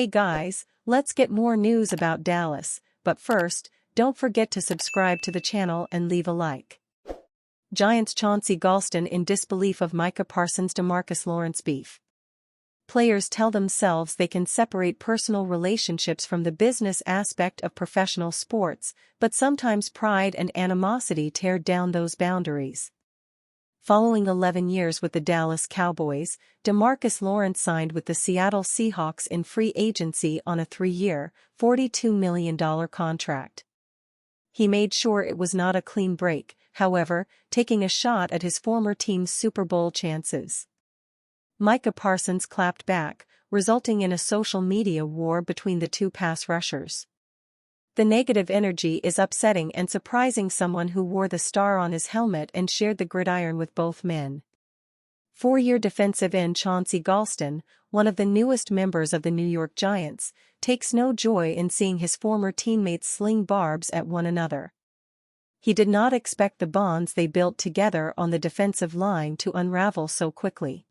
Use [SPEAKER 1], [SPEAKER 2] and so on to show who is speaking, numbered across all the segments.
[SPEAKER 1] Hey guys, let's get more news about Dallas, but first, don't forget to subscribe to the channel and leave a like. Giants Chauncey Golston in disbelief of Micah Parsons' DeMarcus Lawrence beef. Players tell themselves they can separate personal relationships from the business aspect of professional sports, but sometimes pride and animosity tear down those boundaries. Following 11 years with the Dallas Cowboys, DeMarcus Lawrence signed with the Seattle Seahawks in free agency on a 3-year, $42 million contract. He made sure it was not a clean break, however, taking a shot at his former team's Super Bowl chances. Micah Parsons clapped back, resulting in a social media war between the two pass rushers. The negative energy is upsetting and surprising someone who wore the star on his helmet and shared the gridiron with both men. 4-year defensive end Chauncey Golston, one of the newest members of the New York Giants, takes no joy in seeing his former teammates sling barbs at one another. He did not expect the bonds they built together on the defensive line to unravel so quickly.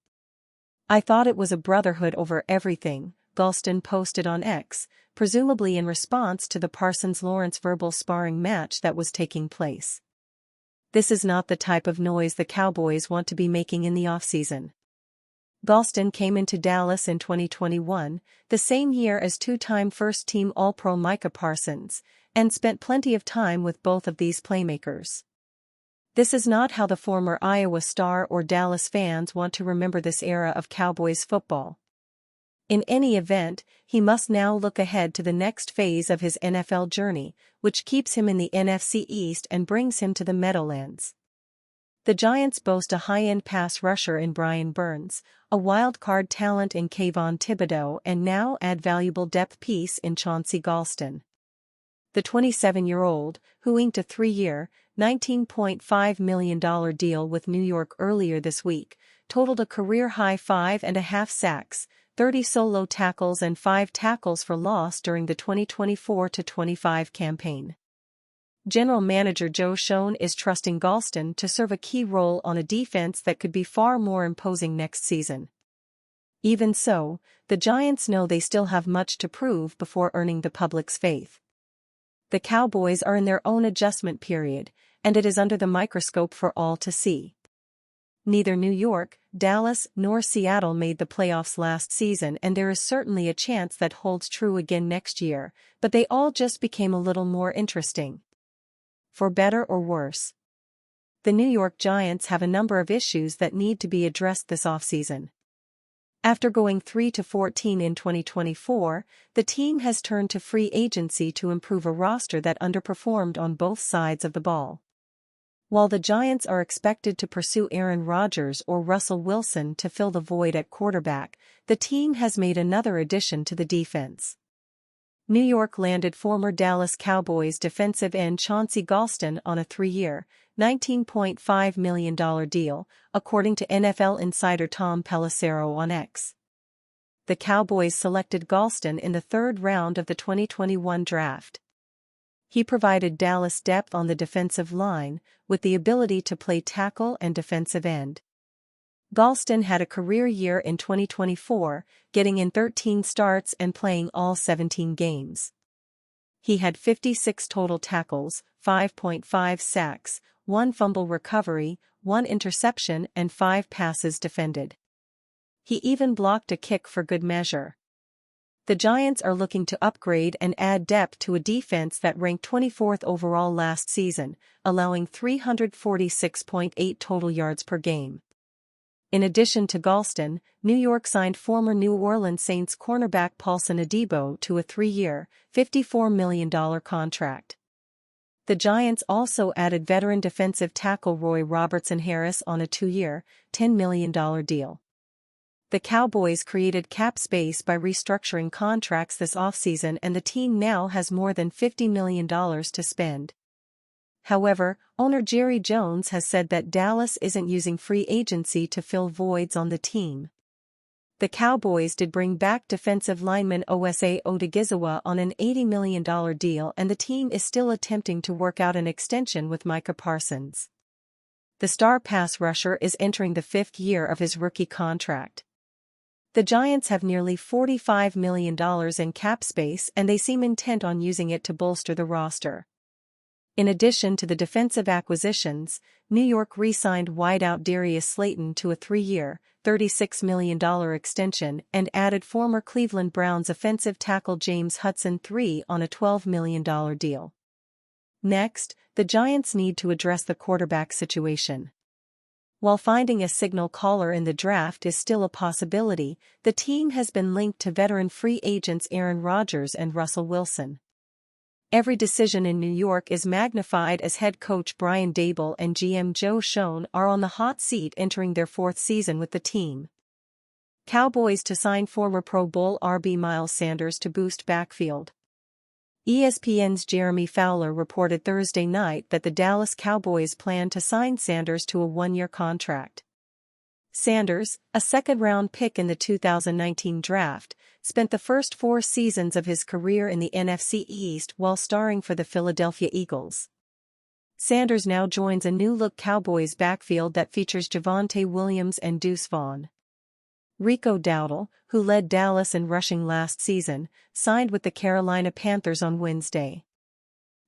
[SPEAKER 1] "I thought it was a brotherhood over everything," Golston posted on X, presumably in response to the Parsons-Lawrence verbal sparring match that was taking place. "This is not the type of noise the Cowboys want to be making in the offseason." Golston came into Dallas in 2021, the same year as two-time first-team All-Pro Micah Parsons, and spent plenty of time with both of these playmakers. This is not how the former Iowa star or Dallas fans want to remember this era of Cowboys football. In any event, he must now look ahead to the next phase of his NFL journey, which keeps him in the NFC East and brings him to the Meadowlands. The Giants boast a high-end pass rusher in Brian Burns, a wild-card talent in Kayvon Thibodeaux, and now add valuable depth piece in Chauncey Golston. The 27-year-old, who inked a 3-year, $19.5 million deal with New York earlier this week, totaled a career-high 5.5 sacks, 30 solo tackles and 5 tackles for loss during the 2024-25 campaign. General Manager Joe Schoen is trusting Golston to serve a key role on a defense that could be far more imposing next season. Even so, the Giants know they still have much to prove before earning the public's faith. The Cowboys are in their own adjustment period, and it is under the microscope for all to see. Neither New York, Dallas, nor Seattle made the playoffs last season, and there is certainly a chance that holds true again next year, but they all just became a little more interesting. For better or worse. The New York Giants have a number of issues that need to be addressed this offseason. After going 3-14 in 2024, the team has turned to free agency to improve a roster that underperformed on both sides of the ball. While the Giants are expected to pursue Aaron Rodgers or Russell Wilson to fill the void at quarterback, the team has made another addition to the defense. New York landed former Dallas Cowboys defensive end Chauncey Golston on a 3-year, $19.5 million deal, according to NFL insider Tom Pelissero on X. The Cowboys selected Golston in the 3rd round of the 2021 draft. He provided Dallas depth on the defensive line, with the ability to play tackle and defensive end. Golston had a career year in 2024, getting in 13 starts and playing all 17 games. He had 56 total tackles, 5.5 sacks, 1 fumble recovery, 1 interception and 5 passes defended. He even blocked a kick for good measure. The Giants are looking to upgrade and add depth to a defense that ranked 24th overall last season, allowing 346.8 total yards per game. In addition to Golston, New York signed former New Orleans Saints cornerback Paulson Adebo to a 3-year, $54 million contract. The Giants also added veteran defensive tackle Roy Robertson Harris on a 2-year, $10 million deal. The Cowboys created cap space by restructuring contracts this offseason, and the team now has more than $50 million to spend. However, owner Jerry Jones has said that Dallas isn't using free agency to fill voids on the team. The Cowboys did bring back defensive lineman Osa Odigizua on an $80 million deal, and the team is still attempting to work out an extension with Micah Parsons. The star pass rusher is entering the 5th year of his rookie contract. The Giants have nearly $45 million in cap space and they seem intent on using it to bolster the roster. In addition to the defensive acquisitions, New York re-signed wideout Darius Slayton to a 3-year, $36 million extension and added former Cleveland Browns offensive tackle James Hudson III on a $12 million deal. Next, the Giants need to address the quarterback situation. While finding a signal caller in the draft is still a possibility, the team has been linked to veteran free agents Aaron Rodgers and Russell Wilson. Every decision in New York is magnified as head coach Brian Daboll and GM Joe Schoen are on the hot seat entering their 4th season with the team. Cowboys to sign former Pro Bowl RB Miles Sanders to boost backfield. ESPN's Jeremy Fowler reported Thursday night that the Dallas Cowboys plan to sign Sanders to a 1-year contract. Sanders, a second-round pick in the 2019 draft, spent the first 4 seasons of his career in the NFC East while starring for the Philadelphia Eagles. Sanders now joins a new-look Cowboys backfield that features Javonte Williams and Deuce Vaughn. Rico Dowdle, who led Dallas in rushing last season, signed with the Carolina Panthers on Wednesday.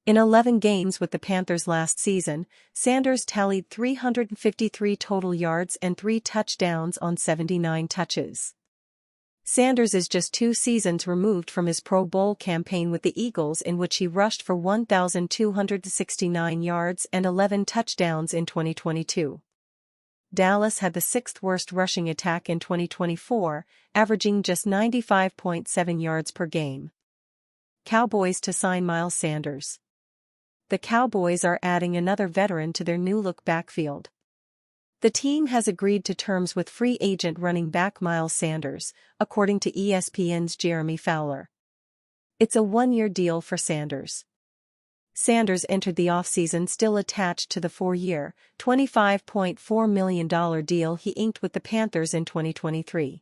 [SPEAKER 1] In 11 games with the Panthers last season, Sanders tallied 353 total yards and 3 touchdowns on 79 touches. Sanders is just 2 seasons removed from his Pro Bowl campaign with the Eagles in which he rushed for 1,269 yards and 11 touchdowns in 2022. Dallas had the 6th worst rushing attack in 2024, averaging just 95.7 yards per game. Cowboys to sign Miles Sanders. The Cowboys are adding another veteran to their new-look backfield. The team has agreed to terms with free agent running back Miles Sanders, according to ESPN's Jeremy Fowler. It's a 1-year deal for Sanders. Sanders entered the offseason still attached to the 4-year, $25.4 million deal he inked with the Panthers in 2023.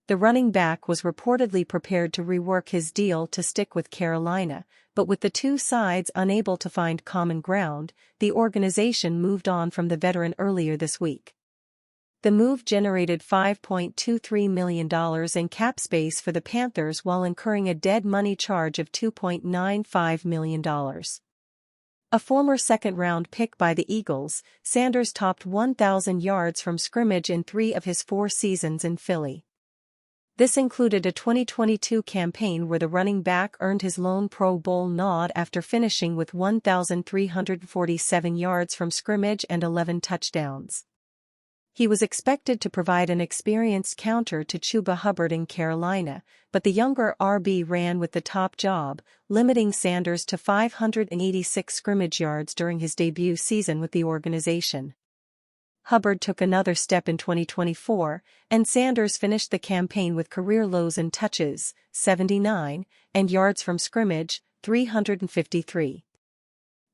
[SPEAKER 1] The running back was reportedly prepared to rework his deal to stick with Carolina, but with the two sides unable to find common ground, the organization moved on from the veteran earlier this week. The move generated $5.23 million in cap space for the Panthers while incurring a dead money charge of $2.95 million. A former second-round pick by the Eagles, Sanders topped 1,000 yards from scrimmage in 3 of his 4 seasons in Philly. This included a 2022 campaign where the running back earned his lone Pro Bowl nod after finishing with 1,347 yards from scrimmage and 11 touchdowns. He was expected to provide an experienced counter to Chuba Hubbard in Carolina, but the younger RB ran with the top job, limiting Sanders to 586 scrimmage yards during his debut season with the organization. Hubbard took another step in 2024, and Sanders finished the campaign with career lows in touches, 79, and yards from scrimmage, 353.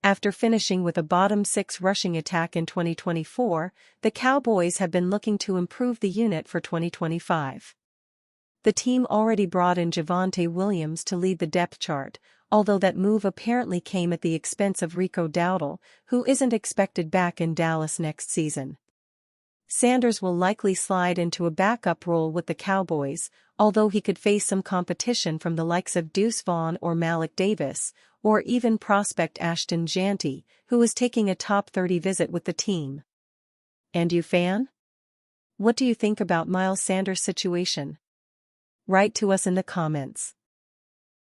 [SPEAKER 1] After finishing with a bottom-6 rushing attack in 2024, the Cowboys have been looking to improve the unit for 2025. The team already brought in Javonte Williams to lead the depth chart, although that move apparently came at the expense of Rico Dowdle, who isn't expected back in Dallas next season. Sanders will likely slide into a backup role with the Cowboys, although he could face some competition from the likes of Deuce Vaughn or Malik Davis, or even prospect Ashton Jeanty, who is taking a top 30 visit with the team. And you fan? What do you think about Miles Sanders' situation? Write to us in the comments.